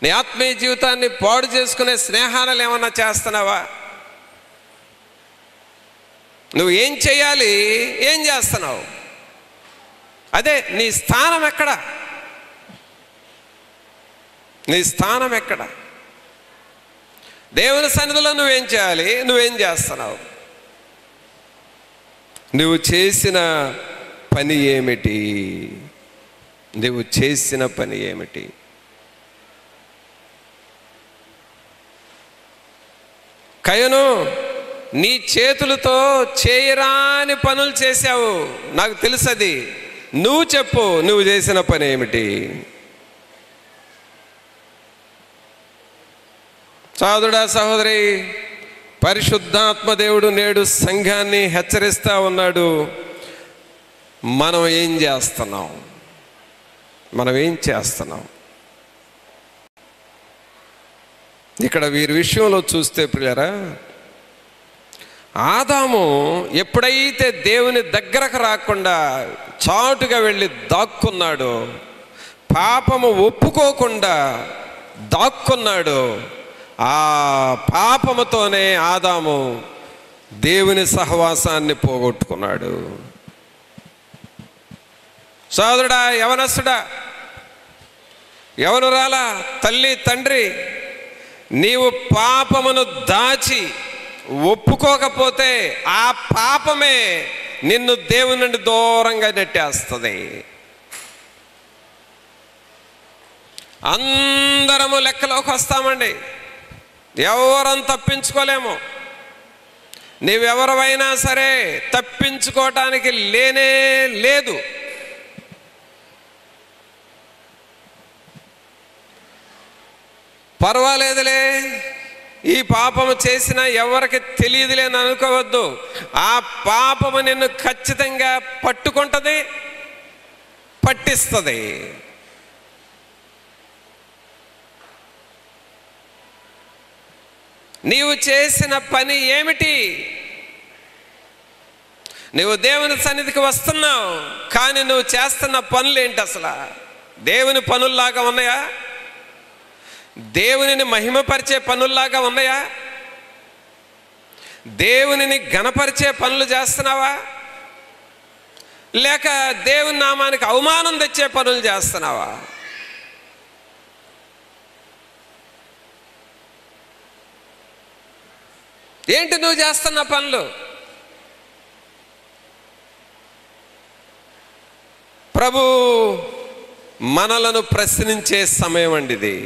నీ ఆత్మీయ జీవితాన్ని పాడు చేసుకునే స్నేహాలు ఏమన్నా చేస్తున్నావా? నువ్వు ఏం చేయాలి, ఏం చేస్తున్నావు? అదే నీ స్థానం ఎక్కడ? నీ స్థానం ఎక్కడ? దేవుని సన్నిధిలో నువ్వేం చేయాలి, నువ్వేం చేస్తున్నావు? నువ్వు చేసిన పని ఏమిటి? నువ్వు చేసిన పని ఏమిటి? కయను, నీ చేతులతో చేయరాని పనులు చేశావు, నాకు తెలుసది. నువ్వు చెప్పు, నువ్వు చేసిన పని ఏమిటి? సోదరుడా, సహోదరి, పరిశుద్ధాత్మ దేవుడు నేడు సంఘాన్ని హెచ్చరిస్తూ ఉన్నాడు. మనం ఏం చేస్తున్నాం? మనం ఏం చేస్తున్నాం? ఇక్కడ వీరి విషయంలో చూస్తే ప్రియులారా, ఆదాము ఎప్పుడైతే దేవుని దగ్గరకు రాకుండా చాటుగా వెళ్ళి దాక్కున్నాడో, పాపము ఒప్పుకోకుండా దాక్కున్నాడో, ఆ పాపముతోనే ఆదాము దేవుని సహవాసాన్ని పోగొట్టుకున్నాడు. సోదరుడా, యవనస్తుడా, యవనురాలా, తల్లి, తండ్రి, నీవు పాపమును దాచి ఒప్పుకోకపోతే ఆ పాపమే నిన్ను దేవుని నుండి దూరంగా నెట్టేస్తుంది. అందరము లెక్కలోకి వస్తామండి, ఎవరం తప్పించుకోలేము. నీవెవరైనా సరే తప్పించుకోవటానికి లేనే లేదు. పర్వాలేదులే, ఈ పాపము చేసినా ఎవరికి తెలియదులే అని అనుకోవద్దు. ఆ పాపము నిన్ను ఖచ్చితంగా పట్టుకుంటుంది, పట్టిస్తుంది. నీవు చేసిన పని ఏమిటి? నువ్వు దేవుని సన్నిధికి వస్తున్నావు, కానీ నువ్వు చేస్తున్న పనులు ఏంటి? అసలు దేవుని పనుల్లాగా ఉన్నాయా? దేవునిని మహిమపరిచే పనుల్లాగా ఉన్నాయా? దేవునిని ఘనపరిచే పనులు చేస్తున్నావా? లేక దేవుని నామానికి అవమానం తెచ్చే పనులు చేస్తున్నావా? ఏంటి నువ్వు చేస్తున్న పనులు? ప్రభు మనలను ప్రశ్నించే సమయం అండి ఇది.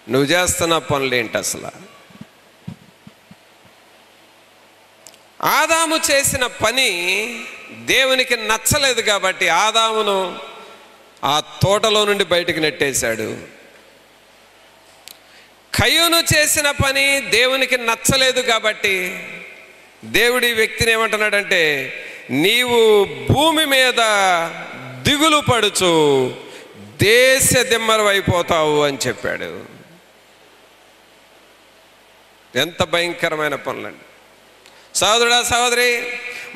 నువ్వు చేస్తున్న పనులు ఏంటి అసలు? ఆదాము చేసిన పని దేవునికి నచ్చలేదు కాబట్టి ఆదామును ఆ తోటలో నుండి బయటికి నెట్టేశాడు. కయ్యూను చేసిన పని దేవునికి నచ్చలేదు కాబట్టి దేవుడి వ్యక్తిని ఏమంటున్నాడంటే, నీవు భూమి మీద దిగులు పడుచు దేశ దిమ్మరు అయిపోతావు అని చెప్పాడు. ఎంత భయంకరమైన పనులండి. సోదరుడా, సహోదరి,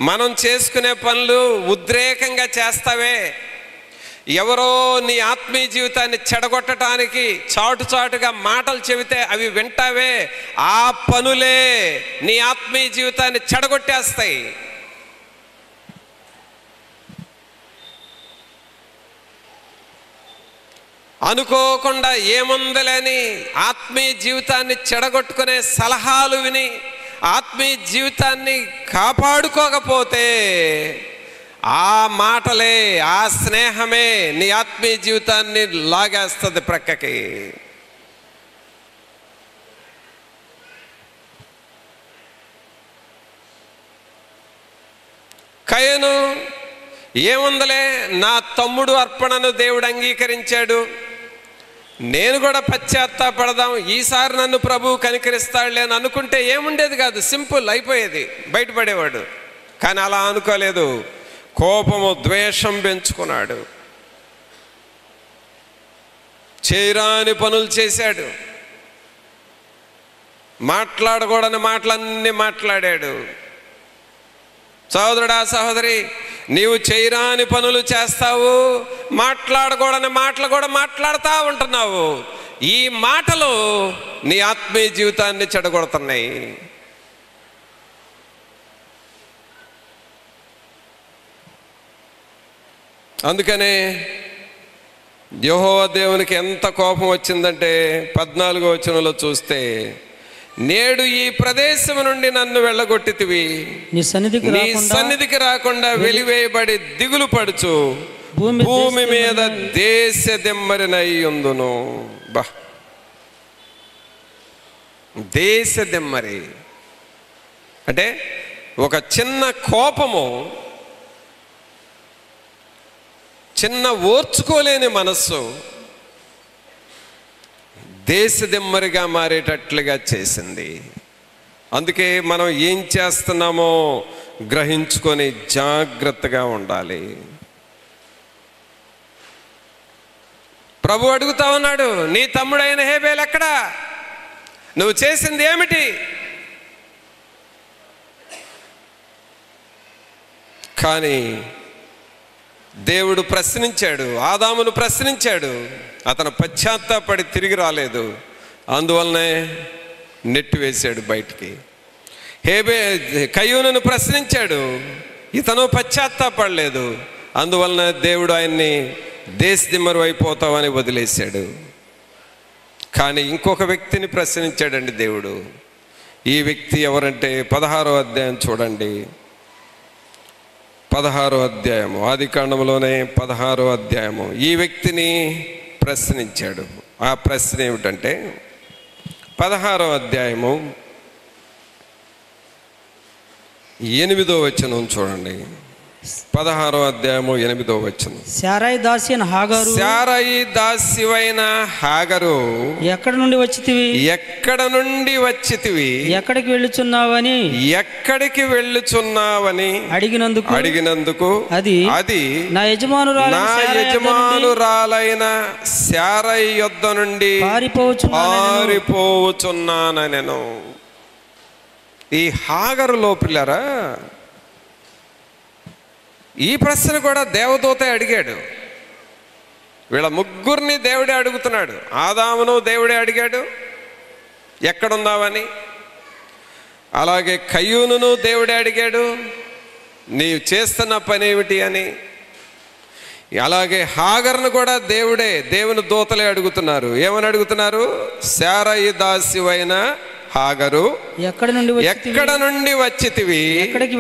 మనం చేసుకునే పనులు ఉద్రేకంగా చేస్తావే, ఎవరో నీ ఆత్మీయ జీవితాన్ని చెడగొట్టడానికి చాటుగా మాటలు చెబితే అవి వింటావే, ఆ పనులే నీ ఆత్మీయ జీవితాన్ని చెడగొట్టేస్తాయి. అనుకోకుండా ఏముందలేని ఆత్మీయ జీవితాన్ని చెడగొట్టుకునే సలహాలు విని ఆత్మీయ జీవితాన్ని కాపాడుకోకపోతే ఆ మాటలే, ఆ స్నేహమే నీ ఆత్మీయ జీవితాన్ని లాగేస్తుంది ప్రక్కకి. కయను ఏముందలే, నా తమ్ముడు అర్పణను దేవుడు అంగీకరించాడు, నేను కూడా పశ్చాత్తాపడదాం, ఈసారి నన్ను ప్రభువు కనికరిస్తాడులే అని అనుకుంటే ఏముండేది కాదు, సింపుల్ అయిపోయేది, బయటపడేవాడు. కానీ అలా అనుకోలేదు, కోపము, ద్వేషం పెంచుకున్నాడు, చేయరాని పనులు చేశాడు, మాట్లాడకూడని మాటలన్నీ మాట్లాడాడు. సహోదరుడా, సహోదరి, నీవు చేయరాని పనులు చేస్తావు, మాట్లాడకూడని మాటలు కూడా మాట్లాడుతూ ఉంటున్నావు. ఈ మాటలు నీ ఆత్మీయ జీవితాన్ని చెడగొడుతున్నాయి. అందుకనే యెహోవా దేవునికి ఎంత కోపం వచ్చిందంటే 14వ వచనంలో చూస్తే, నేడు ఈ ప్రదేశం నుండి నన్ను వెళ్ళగొట్టితివి, నీ సన్నిధికి రాకుండా వెలివేయబడి దిగులు పడుచు భూమి మీద దేశ దెమ్మరినై ఉందును. బా, దేశ దెమ్మరి అంటే ఒక చిన్న కోపము, చిన్న ఓర్చుకోలేని మనస్సు దేశదిమ్మరిగా మారేటట్లుగా చేసింది. అందుకే మనం ఏం చేస్తున్నామో గ్రహించుకొని జాగ్రత్తగా ఉండాలి. ప్రభు అడుగుతా ఉన్నాడు, నీ తమ్ముడైన హేబేలు ఎక్కడా? నువ్వు చేసింది ఏమిటి? కానీ దేవుడు ప్రశ్నించాడు, ఆదామును ప్రశ్నించాడు. అతను పశ్చాత్తాపడి తిరిగి రాలేదు, అందువల్లనే నెట్టివేశాడు బయటికి. కయ్యూనును ప్రశ్నించాడు, ఇతను పశ్చాత్తాపడలేదు, అందువలన దేవుడు ఆయన్ని దేశదిమ్మరు అయిపోతావని వదిలేశాడు. కానీ ఇంకొక వ్యక్తిని ప్రశ్నించాడండి దేవుడు. ఈ వ్యక్తి ఎవరంటే 16వ అధ్యాయం చూడండి. 16వ అధ్యాయము, ఆదికాండంలోనే 16వ అధ్యాయము. ఈ వ్యక్తిని ప్రశ్నించాడు. ఆ ప్రశ్న ఏమిటంటే 16వ అధ్యాయము 8వ వచనం చూడండి. 16వ అధ్యాయము 8వ వచనం. శారయి దాసి అయిన హాగరు, శారయి దాసివైన హాగరు, ఎక్కడ నుండి వచ్చితివి? ఎక్కడ నుండి వచ్చితివి? ఎక్కడికి వెళ్ళుచున్నావని అడిగినందుకు అది నా యజమానురాలైన శారయి యొద్ద నుండి పారిపోవచ్చున్నానెను. ఈ హాగరులో పిల్లరా, ఈ ప్రశ్న కూడా దేవదూత అడిగాడు. వీళ్ళ ముగ్గురిని దేవుడే అడుగుతున్నాడు. ఆదామును దేవుడే అడిగాడు, ఎక్కడున్నావని. అలాగే కయ్యూనును దేవుడే అడిగాడు, నీవు చేస్తున్న పని ఏమిటి అని. అలాగే హాగర్ను కూడా దేవుని దూతలే అడుగుతున్నారు. ఏమని అడుగుతున్నారు? శారయి దాసివైన హాగరు, ఎక్కడ నుండి వచ్చితివి? ఎక్కడికి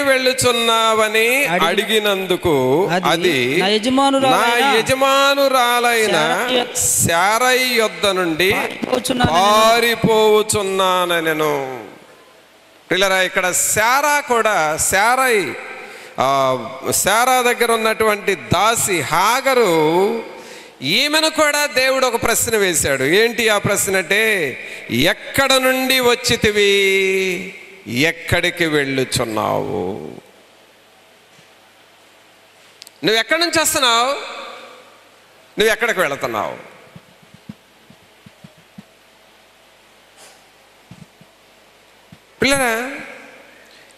వెళ్ళుచున్నావని అడిగినందుకు అది నా యజమానురాలైన శారయి యొద్ద నుండి పారిపోవచ్చున్నానెను. పిల్లరా, ఇక్కడ శారా దగ్గర ఉన్నటువంటి దాసి హాగరు, ఈమెను కూడా దేవుడు ఒక ప్రశ్న వేశాడు. ఏంటి ఆ ప్రశ్న అంటే, ఎక్కడ నుండి వచ్చితివి? ఎక్కడికి వెళ్ళుచున్నావు? నువ్వు ఎక్కడి నుంచి వస్తున్నావు? నువ్వు ఎక్కడికి వెళుతున్నావు? పిల్లరా,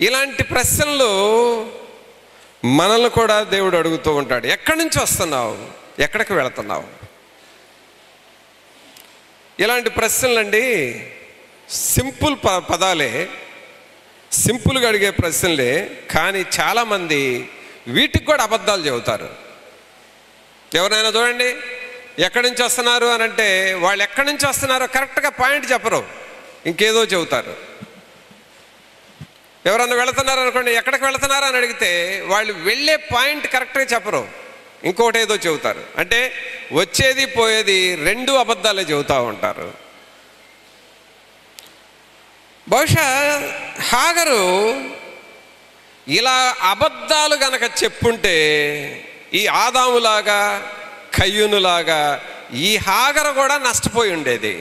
ఇలాంటి ప్రశ్నలు మనల్ని కూడా దేవుడు అడుగుతూ ఉంటాడు. ఎక్కడి నుంచి వస్తున్నావు? ఎక్కడికి వెళుతున్నావు? ఇలాంటి ప్రశ్నలండి సింపుల్ పదాలే, సింపుల్గా అడిగే ప్రశ్నలే. కానీ చాలామంది వీటికి కూడా అబద్ధాలు చెబుతారు. ఎవరైనా చూడండి, ఎక్కడి నుంచి వస్తున్నారు అని అంటే, వాళ్ళు ఎక్కడి నుంచి వస్తున్నారో కరెక్ట్గా పాయింట్ చెప్పరు, ఇంకేదో చెబుతారు. ఎవరన్నా వెళుతున్నారు అనుకోండి, ఎక్కడికి వెళుతున్నారు అని అడిగితే వాళ్ళు వెళ్ళే పాయింట్ కరెక్ట్గా చెప్పరు, ఇంకోటి ఏదో చెబుతారు. అంటే వచ్చేది పోయేది రెండు అబద్ధాలే చెబుతూ ఉంటారు. బహుశా హాగరు ఇలా అబద్ధాలు గనక చెప్పుంటే, ఈ ఆదాములాగా కయ్యూనులాగా ఈ హాగరు కూడా నష్టపోయి ఉండేది.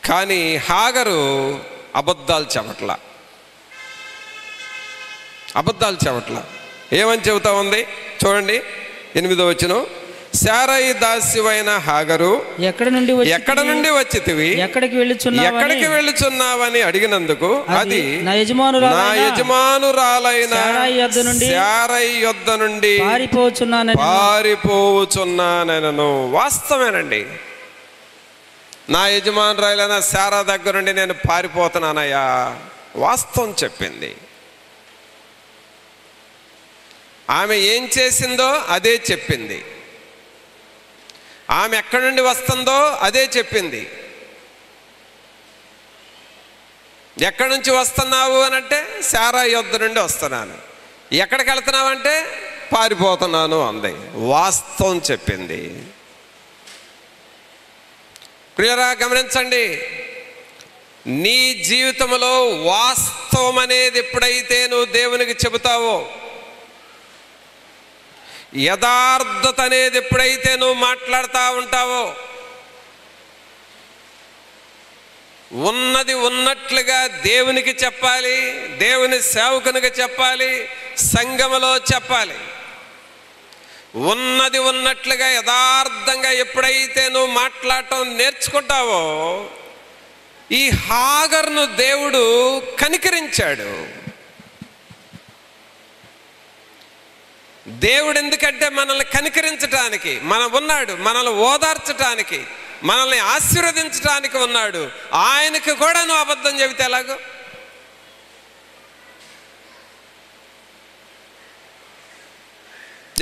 కానీ హాగరు అబద్ధాలు చెప్పట్లా. ఏమని చెబుతా ఉంది చూడండి, 8వ వచనం. శారయి దాస్యమైన హాగరు, ఎక్కడ నుండి వచ్చి ఎక్కడ నుండి వచ్చితివి, ఎక్కడికి ఎక్కడికి వెళ్ళుచున్నావని అడిగినందుకు అది నా నా యజమానురాలైన శారయి యొద్ద నుండి శారయి యొద్ద నుండి పారిపోవచ్చున్నానెను. వాస్తవేనండి. నా యజమానురాలైన శారా దగ్గర నుండి నేను పారిపోతున్నానయ్యా, వాస్తవం చెప్పింది. ఆమె ఏం చేసిందో అదే చెప్పింది. ఆమె ఎక్కడి నుండి వస్తుందో అదే చెప్పింది. ఎక్కడి నుంచి వస్తున్నావు అని అంటే శారా యొద్ద నుండి వస్తున్నాను. ఎక్కడికి వెళ్తున్నావు అంటే పారిపోతున్నాను అంది. వాస్తవం చెప్పింది. ప్రియరా గమనించండి, నీ జీవితంలో వాస్తవం అనేది ఎప్పుడైతే నువ్వు దేవునికి చెబుతావో, యథార్థత అనేది ఎప్పుడైతే నువ్వు మాట్లాడుతూ ఉంటావో, ఉన్నది ఉన్నట్లుగా దేవునికి చెప్పాలి, దేవుని సేవకునికి చెప్పాలి, సంఘములో చెప్పాలి. ఉన్నది ఉన్నట్లుగా యథార్థంగా ఎప్పుడైతే నువ్వు మాట్లాడటం నేర్చుకుంటావో, ఈ హాగర్ను దేవుడు కనికరించాడు. దేవుడు ఎందుకంటే మనల్ని కనికరించటానికి మన ఉన్నాడు, మనల్ని ఓదార్చటానికి, మనల్ని ఆశీర్వదించటానికి ఉన్నాడు. ఆయనకు కూడా నువ్వు అబద్ధం చెబితే ఎలాగో?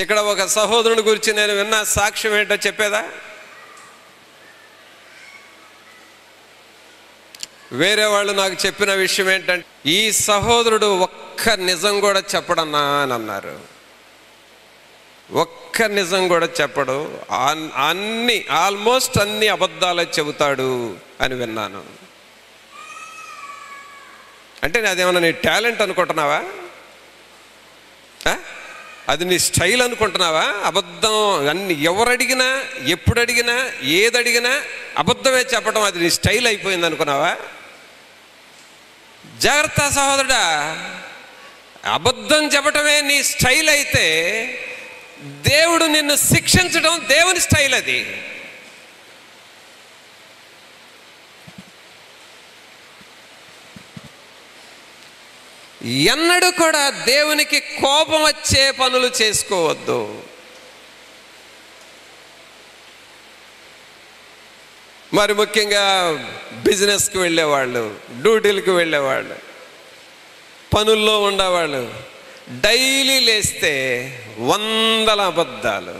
ఇక్కడ ఒక సహోదరుని గురించి నేను విన్న సాక్ష్యం ఏంటో చెప్పేదా? వేరే వాళ్ళు నాకు చెప్పిన విషయం ఏంటంటే, ఈ సహోదరుడు ఒక్క నిజం కూడా చెప్పడన్నా అని అన్నారు. ఒక్క నిజం కూడా చెప్పడు, ఆల్మోస్ట్ అన్ని అబద్ధాలే చెబుతాడు అని విన్నాను. అంటే అదేమన్నా నీ టాలెంట్ అనుకుంటున్నావా? అది నీ స్టైల్ అనుకుంటున్నావా? అబద్ధం అన్ని ఎవరు అడిగినా, ఎప్పుడు అడిగినా, ఏది అడిగినా అబద్ధమే చెప్పడం అది నీ స్టైల్ అయిపోయింది అనుకున్నావా? జాగ్రత్త సహోదరుడా, అబద్ధం చెప్పటమే నీ స్టైల్ అయితే దేవుడు నిన్ను శిక్షించడం దేవుని స్టైల్. అది ఎన్నడూ కూడా దేవునికి కోపం వచ్చే పనులు చేసుకోవద్దు. మరి ముఖ్యంగా బిజినెస్కి వెళ్ళేవాళ్ళు, డ్యూటీలకు వెళ్ళేవాళ్ళు, పనుల్లో ఉండేవాళ్ళు డైలీ లేస్తే 100 అబద్ధాలు.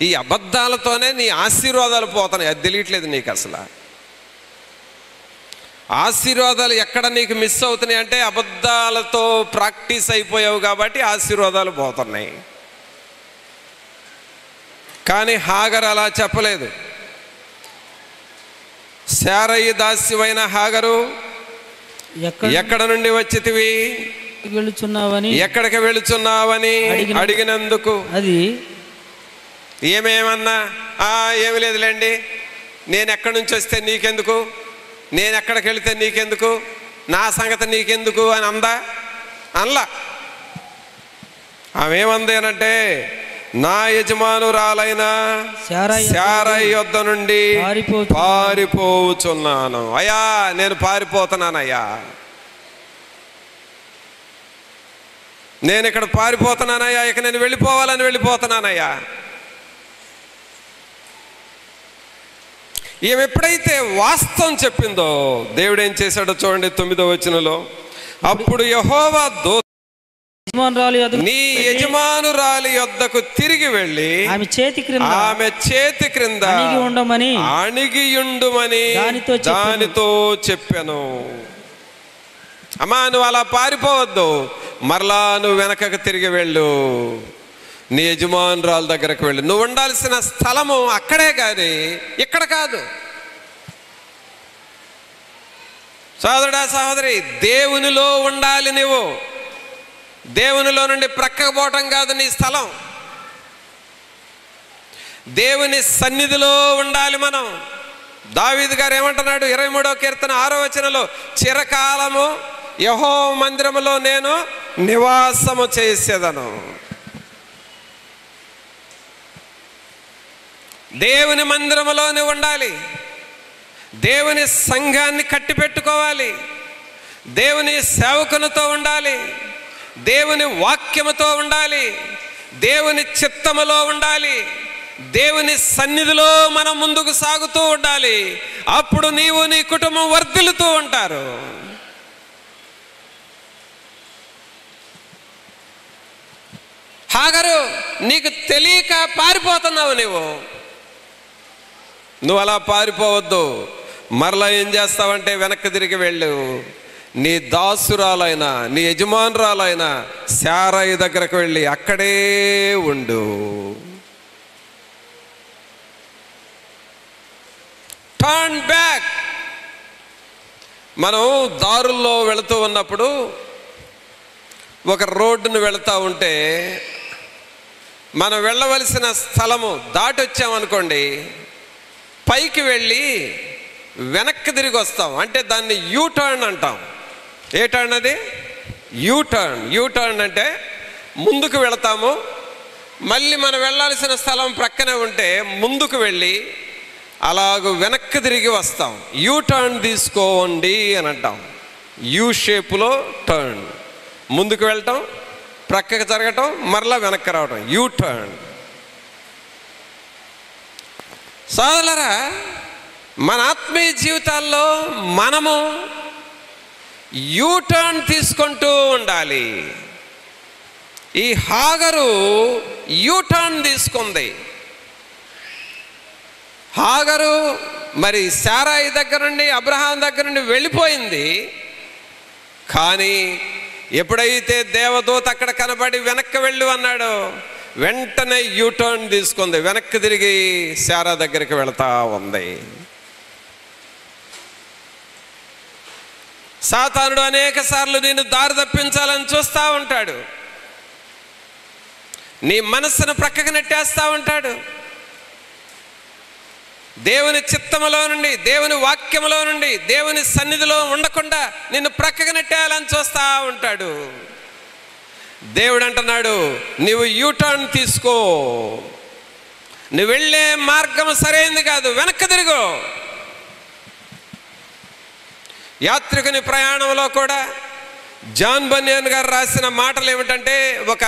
ఈ అబద్ధాలతోనే నీ ఆశీర్వాదాలు పోతున్నాయి, అది తెలియట్లేదు నీకు. అసలు ఆశీర్వాదాలు ఎక్కడ నీకు మిస్ అవుతున్నాయి అంటే అబద్ధాలతో ప్రాక్టీస్ అయిపోయావు కాబట్టి ఆశీర్వాదాలు పోతున్నాయి. కానీ హాగర్ అలా చెప్పలేదు. శారయి దాస్యమైన హాగరు, ఎక్కడ నుండి వచ్చితివి, ఎక్కడికి వెళుచున్నావని అడిగినందుకు అది ఏమేమన్నా, ఏమి లేదులేండి, నేను ఎక్కడి నుంచి వస్తే నీకెందుకు, నేను ఎక్కడికి వెళితే నీకెందుకు, నా సంగతి నీకెందుకు అని అందా? అనలా. ఆమెమంది అనంటే, నా యజమానురాలైన శారయి యొద్ద నుండి పారిపోవచ్చున్నాను. అయ్యా నేను పారిపోతున్నానయ్యా, నేను ఇక్కడ పారిపోతున్నానయ్యా, ఇక నేను వెళ్ళిపోవాలని వెళ్ళిపోతున్నానయ్యా. ఈమె ఎప్పుడైతే వాస్తవం చెప్పిందో దేవుడు ఏం చేశాడో చూడండి 9వ వచనంలో. అప్పుడు యెహోవా దూత నీ యజమానురాలి యొద్దకు తిరిగి వెళ్ళి ఆమె చేతి క్రింద అణిగియుండుమని దానితో చెప్పాను. అమ్మా నువ్వు అలా పారిపోవద్దు, మరలా నువ్వు వెనకకు తిరిగి వెళ్ళు, నీ యజమానురాల దగ్గరకు వెళ్ళు. నువ్వు ఉండాల్సిన స్థలము అక్కడే కానీ ఇక్కడ కాదు. సోదరుడా సహోదరి, దేవునిలో ఉండాలి. నువ్వు దేవునిలో నుండి ప్రక్కకు పోవటం కాదు నీ స్థలం. దేవుని సన్నిధిలో ఉండాలి మనం. దావీదు గారు ఏమంటున్నాడు 23వ కీర్తన 6వ వచనంలో, చిరకాలము యెహోవా మందిరములో నేను నివాసము చేసేదను. దేవుని మందిరములోనే ఉండాలి, దేవుని సంఘాన్ని కట్టిపెట్టుకోవాలి, దేవుని సేవకునితో ఉండాలి, దేవుని వాక్యముతో ఉండాలి, దేవుని చిత్తములో ఉండాలి, దేవుని సన్నిధిలో మనం ముందుకు సాగుతూ ఉండాలి. అప్పుడు నీవు నీ కుటుంబం వర్ధిల్లుతూ ఉంటారు. హాగరు, నీకు తెలియక పారిపోతున్నావు. నువ్వు అలా పారిపోవద్దు. మరలా ఏం చేస్తావంటే వెనక్కి తిరిగి వెళ్ళు. నీ దాసురాలైన, నీ యజమానురాలైన శారయి దగ్గరకు వెళ్ళి అక్కడే ఉండు. Turn back. మనం దారుల్లో వెళుతూ ఉన్నప్పుడు ఒక రోడ్డును వెళుతూ ఉంటే మనం వెళ్ళవలసిన స్థలము దాటి వచ్చామనుకోండి, పైకి వెళ్ళి వెనక్కి తిరిగి వస్తాం. అంటే దాన్ని యూ టర్న్ అంటాం. ఏ టర్న్ అది? You turn. యూ టర్న్ అంటే ముందుకు వెళతాము, మళ్ళీ మనం వెళ్ళాల్సిన స్థలం ప్రక్కనే ఉంటే ముందుకు వెళ్ళి అలాగూ వెనక్కి తిరిగి వస్తాం. యూ టర్న్ తీసుకోండి అని అంటాం. యూ షేప్లో టర్న్. ముందుకు వెళ్ళటం, ప్రక్కకి జరగటం, మరలా వెనక్కి రావటం. You turn. సోదరులారా, మన ఆత్మీయ జీవితాల్లో మనము యూ టర్న్ తీసుకుంటూ ఉండాలి. ఈ హాగరు యూ టర్న్ తీసుకుంది. హాగరు మరి శారాయి దగ్గర నుండి, అబ్రహాం దగ్గర నుండి వెళ్ళిపోయింది. కానీ ఎప్పుడైతే దేవదూత అక్కడ కనబడి వెనక్కి వెళ్ళు అన్నాడో, వెంటనే యూ టర్న్ తీసుకుంది. వెనక్కి తిరిగి శారా దగ్గరికి వెళతా ఉంది. సాతానుడు అనేక సార్లు నేను దారి తప్పించాలని చూస్తూ ఉంటాడు. నీ మనస్సును ప్రక్కకు నెట్టేస్తూ ఉంటాడు. దేవుని చిత్తములో నుండి, దేవుని వాక్యములో నుండి, దేవుని సన్నిధిలో ఉండకుండా నిన్ను ప్రక్కకు నెట్టేయాలని చూస్తూ ఉంటాడు. దేవుడు అంటున్నాడు, నీవు యూ టర్న్ తీసుకో. నువ్వు వెళ్ళే మార్గం సరైనది కాదు, వెనక్కి తిరుగు. యాత్రికుని ప్రయాణంలో కూడా జాన్ బన్యాన్ గారు రాసిన మాటలు ఏమిటంటే, ఒక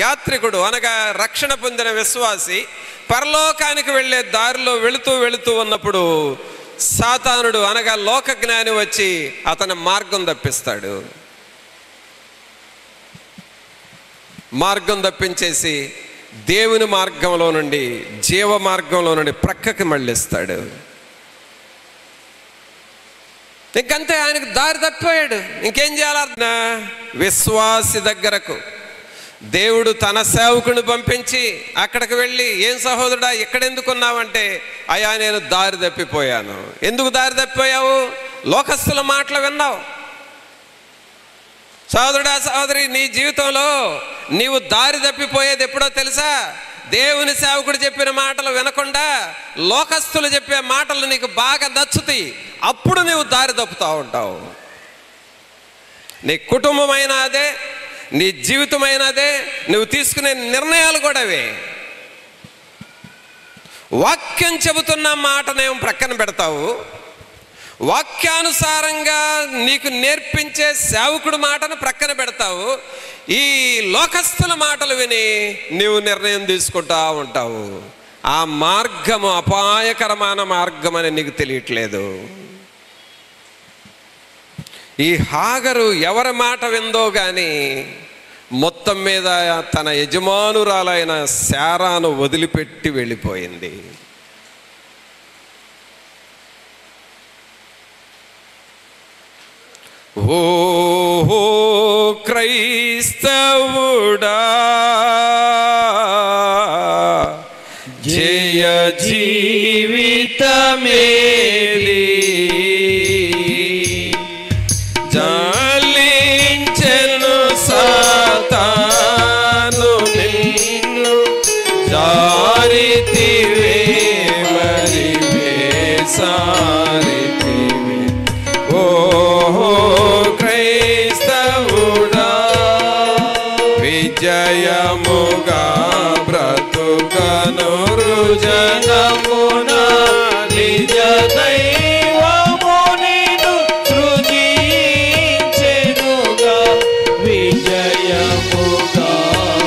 యాత్రికుడు అనగా రక్షణ పొందిన విశ్వాసి పరలోకానికి వెళ్ళే దారిలో వెళుతూ ఉన్నప్పుడు సాతానుడు అనగా లోక జ్ఞాని వచ్చి అతని మార్గం తప్పిస్తాడు. మార్గం తప్పించేసి దేవుని మార్గంలో నుండి, జీవ మార్గంలో నుండి ప్రక్కకి మళ్ళిస్తాడు. ఇంకంతే, ఆయనకు దారి తప్పిపోయాడు. ఇంకేం చేయాలన్నా, విశ్వాసి దగ్గరకు దేవుడు తన సేవకుని పంపించి అక్కడికి వెళ్ళి, ఏం సహోదరుడా ఎక్కడెందుకున్నావంటే, అయ్యా నేను దారి తప్పిపోయాను. ఎందుకు దారి తప్పిపోయావు? లోకస్తుల మాటలు విన్నావు. సహోదరుడా, సహోదరి, నీ జీవితంలో నీవు దారి తప్పిపోయేది ఎప్పుడో తెలుసా? దేవుని సేవకుడు చెప్పిన మాటలు వినకుండా లోకస్తులు చెప్పే మాటలు నీకు బాగా నచ్చుతాయి. అప్పుడు నీవు దారి తప్పుతూ ఉంటావు. నీ కుటుంబమైనా అదే, నీ జీవితమైనా అదే, నువ్వు తీసుకునే నిర్ణయాలు కూడా అవే. వాక్యం చెబుతున్న మాటనేమో ప్రక్కన పెడతావు, వాక్యానుసారంగా నీకు నేర్పించే సేవకుడు మాటను ప్రక్కన పెడతావు. ఈ లోకస్తుల మాటలు విని నీవు నిర్ణయం తీసుకుంటా ఉంటావు. ఆ మార్గము అపాయకరమైన మార్గం అని నీకు తెలియట్లేదు. ఈ హాగరు ఎవరి మాట విందో కానీ మొత్తం మీద తన యజమానురాలైన శారాను వదిలిపెట్టి వెళ్ళిపోయింది. ఓ క్రైస్తవుడా, జయ జీవితమేలి జాలించెను సాతాను నిన్ను, జారితివే మరి వేసారితివే. ఓహో క్రైస్తవుడా, విజయముగా బ్రతుకను రుజన నమున నిజ దైవము నిన్ను సృజించెనుగా విజయముగా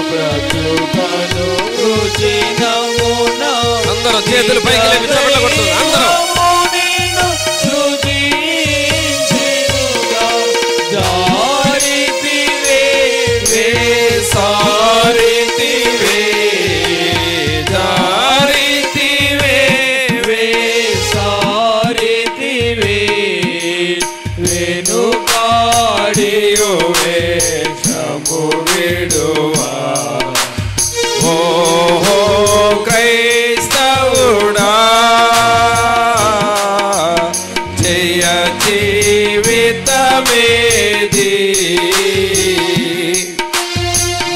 బ్రతుకను రుచినమున అందరూ చేతులు పైకి లేపి చప్పట్లు కొడుతున్నారు అందరూ. నిన్ను సృజించెనుగా జారితివే సారితివే జారితివే సారితివే వెనుకాడియో వేషము విడువా ఓహో క్రైస్తవుడా జయ జీవితమేది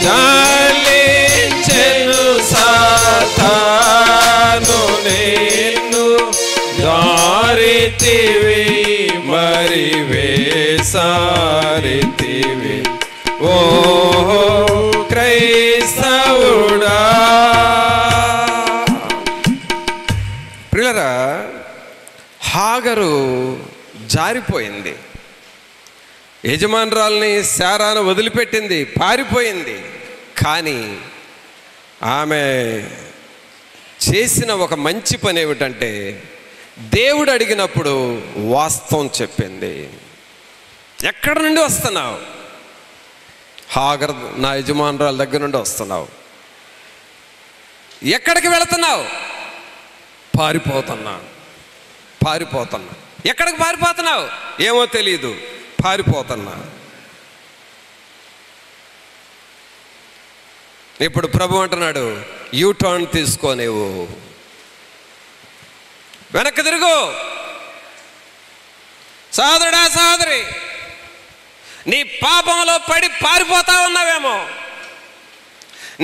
జాలించెను సాతాను నిన్ను జారితివి మరి వేసారితివి ఓహో క్రైస్తవుడా. ప్రియులరా, హాగరు జారిపోయింది, యజమానురాల్ని శారాను వదిలిపెట్టింది, పారిపోయింది. కానీ ఆమె చేసిన ఒక మంచి పని ఏమిటంటే దేవుడు అడిగినప్పుడు వాస్తవం చెప్పింది. ఎక్కడి నుండి వస్తున్నావు? హాగర్ నా యజమానురాల దగ్గర నుండి వస్తున్నావు. ఎక్కడికి వెళుతున్నావు? పారిపోతున్నా. ఎక్కడికి పారిపోతున్నావు? ఏమో తెలియదు, పారిపోతున్నా. ఇప్పుడు ప్రభు అంటున్నాడు, యూ టర్న్ తీసుకో, నీవు వెనక్కి తిరుగు. సోదరుడా, సోదరి, నీ పాపంలో పడి పారిపోతా ఉన్నావేమో,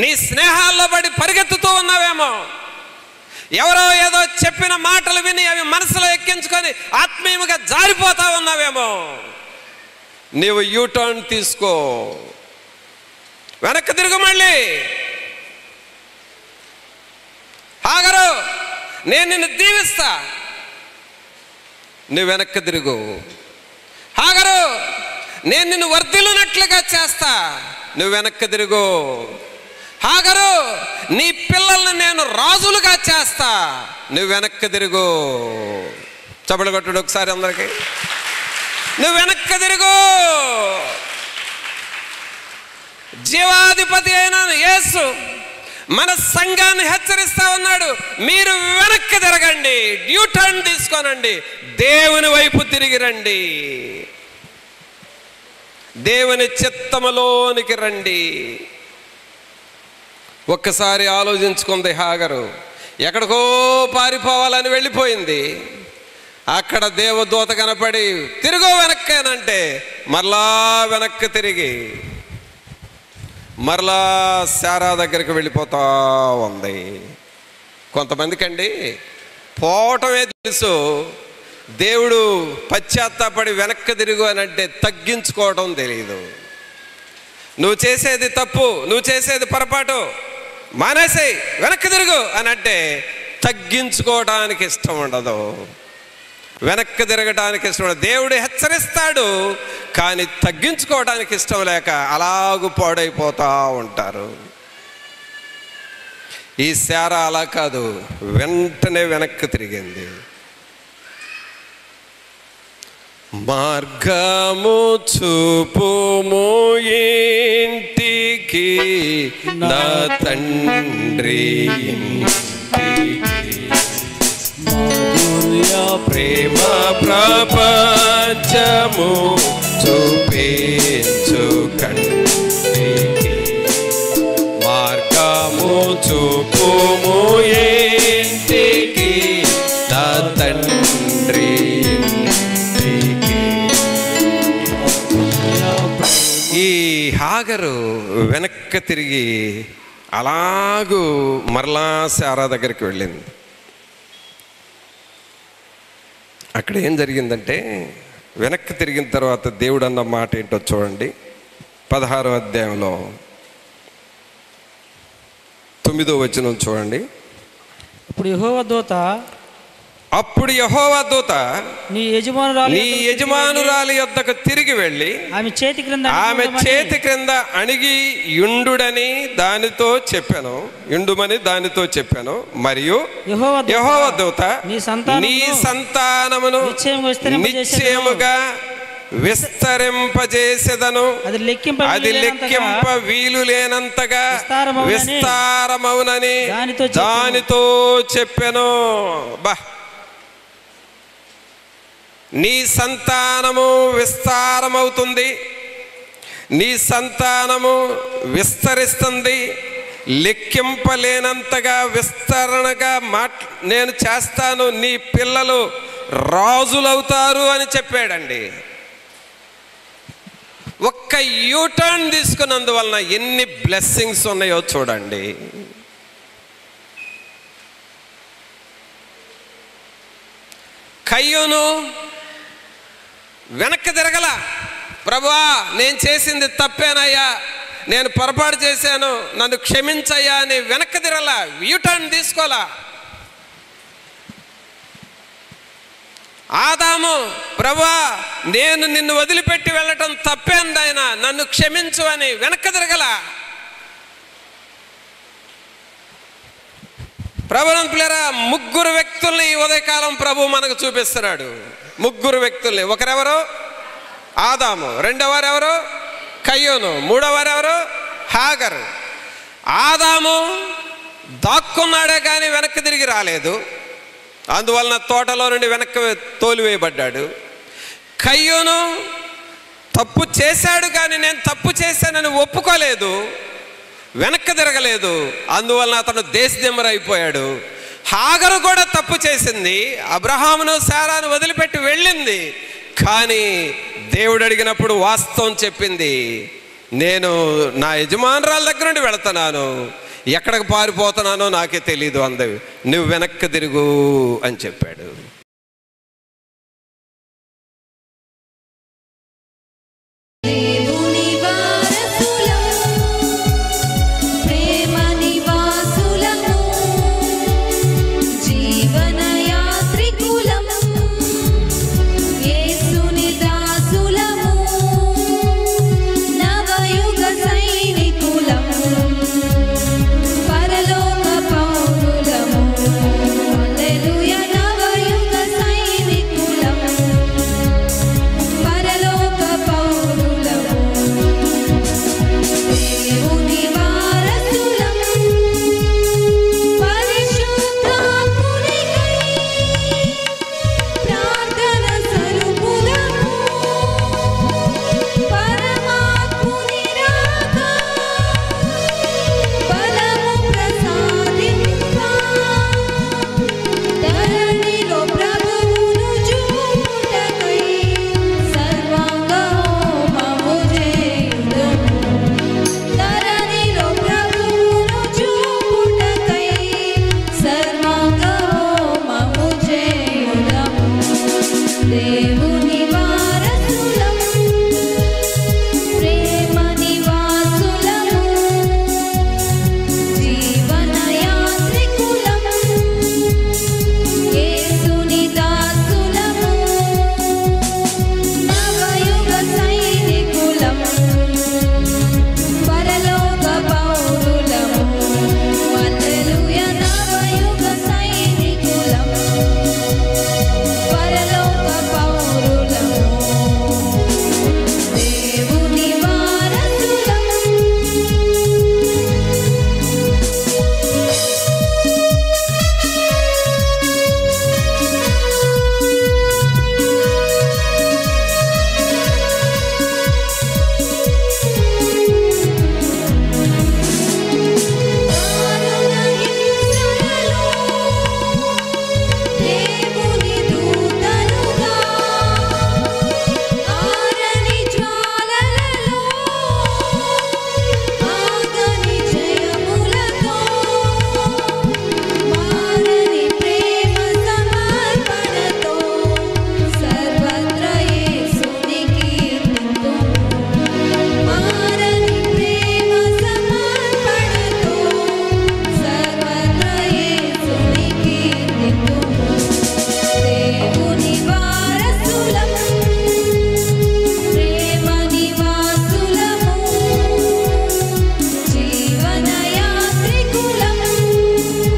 నీ స్నేహాల్లో పడి పరిగెత్తుతూ ఉన్నావేమో, ఎవరో ఏదో చెప్పిన మాటలు విని అవి మనసులో ఎక్కించుకొని ఆత్మీయంగా జారిపోతా ఉన్నావేమో. నీవు యూ టర్న్ తీసుకో, వెనక్కి తిరుగు. మళ్ళీ హాగరు, నేను నిన్ను దీవిస్తా, నువ్వు వెనక్కి తిరుగు. హాగరు, నేను నిన్ను వర్ధిల్లునట్లుగా చేస్తా, నువ్వు వెనక్కి తిరుగు. హాగరు, నీ పిల్లల్ని నేను రాజులుగా చేస్తా, నువ్వు వెనక్కి తిరుగు. చప్పట్లు కొట్టుడు ఒకసారి అందరికి. నువ్వు వెనక్కి తిరుగు. జీవాధిపతి అయిన యేసు మన సంఘాన్ని హెచ్చరిస్తా ఉన్నాడు, మీరు వెనక్కి తిరగండి, యూ టర్న్ తీసుకోనండి, దేవుని వైపు తిరిగి రండి, దేవుని చిత్తములోనికి రండి. ఒక్కసారి ఆలోచించుకుంది హాగరు. ఎక్కడికో పారిపోవాలని వెళ్ళిపోయింది. అక్కడ దేవదూత కనపడి తిరుగు వెనక్కేనంటే మరలా వెనక్కి తిరిగి మరలా శారా దగ్గరికి వెళ్ళిపోతా ఉంది. కొంతమందికండి పోవటమే తెలుసు, దేవుడు పశ్చాత్తాపడి వెనక్కి తిరుగు అని అంటే తగ్గించుకోవటం తెలియదు. నువ్వు చేసేది తప్పు, నువ్వు చేసేది పొరపాటు, మానేసేయి, వెనక్కి తిరుగు అని అంటే తగ్గించుకోవడానికి ఇష్టం ఉండదు, వెనక్కి తిరగటానికి ఇష్టం ఉండదు. దేవుడు హెచ్చరిస్తాడు, కానీ తగ్గించుకోవడానికి ఇష్టం లేక అలాగూ పాడైపోతూ ఉంటారు. ఈ శారా అలా కాదు, వెంటనే వెనక్కి తిరిగింది. మార్గము చూపుము ఇంటికి, నా తండ్రి ప్రేమ ప్రపంచము చూపించు కంటికి, మార్గము చూపుము ఇంటికి, నా తండ్రి. ఈ హాగరు వెనక్కి తిరిగి అలాగూ మరలా శారా దగ్గరికి వెళ్ళింది. అక్కడ ఏం జరిగిందంటే, వెనక్కి తిరిగిన తర్వాత దేవుడు అన్న మాట ఏంటో చూడండి. 16వ అధ్యాయంలో 9వ వచనం చూడండి. ఇప్పుడు అప్పుడు యెహోవా దూత నీ యజమానురాలి నీ యజమానురాలి యొద్దకు తిరిగి వెళ్ళి ఆమె చేతి క్రింద ఆమె చేతి క్రింద అణిగి యుండుడని దానితో చెప్పాను, యుండుమని దానితో చెప్పాను. మరియు యెహోవా దూత నీ సంతానమును నిశ్చయముగా విస్తరింపజేసెదను, అది లెక్కింప వీలు లేనంతగా విస్తారమవునని దానితో చెప్పాను. నీ సంతానము విస్తారమవుతుంది, నీ సంతానము విస్తరిస్తుంది, లెక్కింపలేనంతగా విస్తరణగా నేను చేస్తాను, నీ పిల్లలు రాజులవుతారు అని చెప్పాడండి. ఒక్క యూటర్న్ తీసుకున్నందువలన ఎన్ని బ్లెస్సింగ్స్ ఉన్నాయో చూడండి. కయ్యూను వెనక్కి తిరగల, ప్రభువా నేను చేసింది తప్పేనయ్యా, నేను పొరపాటు చేశాను, నన్ను క్షమించయ్యా అని వెనక్కి తిరగల, యూటర్న్ తీసుకోలా. ఆదాము, ప్రభువా నేను నిన్ను వదిలిపెట్టి వెళ్ళటం తప్పేందాయన, నన్ను క్షమించు అని వెనక్కి తిరగల. ప్రభునందు పిల్లరా, ముగ్గురు వ్యక్తుల్ని ఈ ఉదయకాలం ప్రభు మనకు చూపిస్తున్నాడు. ముగ్గురు వ్యక్తుల్ని. ఒకరెవరు? ఆదాము. రెండోవారు ఎవరు? కయ్యూను. మూడోవారు ఎవరు? హాగరు. ఆదాము దాక్కున్నాడే కానీ వెనక్కి తిరిగి రాలేదు, అందువలన తోటలో నుండి వెనక్కి తోలివేయబడ్డాడు. కయ్యూను తప్పు చేశాడు కానీ నేను తప్పు చేశానని ఒప్పుకోలేదు, వెనక్కి తిరగలేదు, అందువలన అతను దేశదిమ్మరైపోయాడు. హాగరు కూడా తప్పు చేసింది, అబ్రహామును శారాను వదిలిపెట్టి వెళ్ళింది, కానీ దేవుడు అడిగినప్పుడు వాస్తవం చెప్పింది, నేను నా యజమానురాల దగ్గర నుండి వెళుతున్నాను, ఎక్కడికి పారిపోతున్నానో నాకే తెలీదు అంది, నువ్వు వెనక్కి తిరుగు అని చెప్పాడు.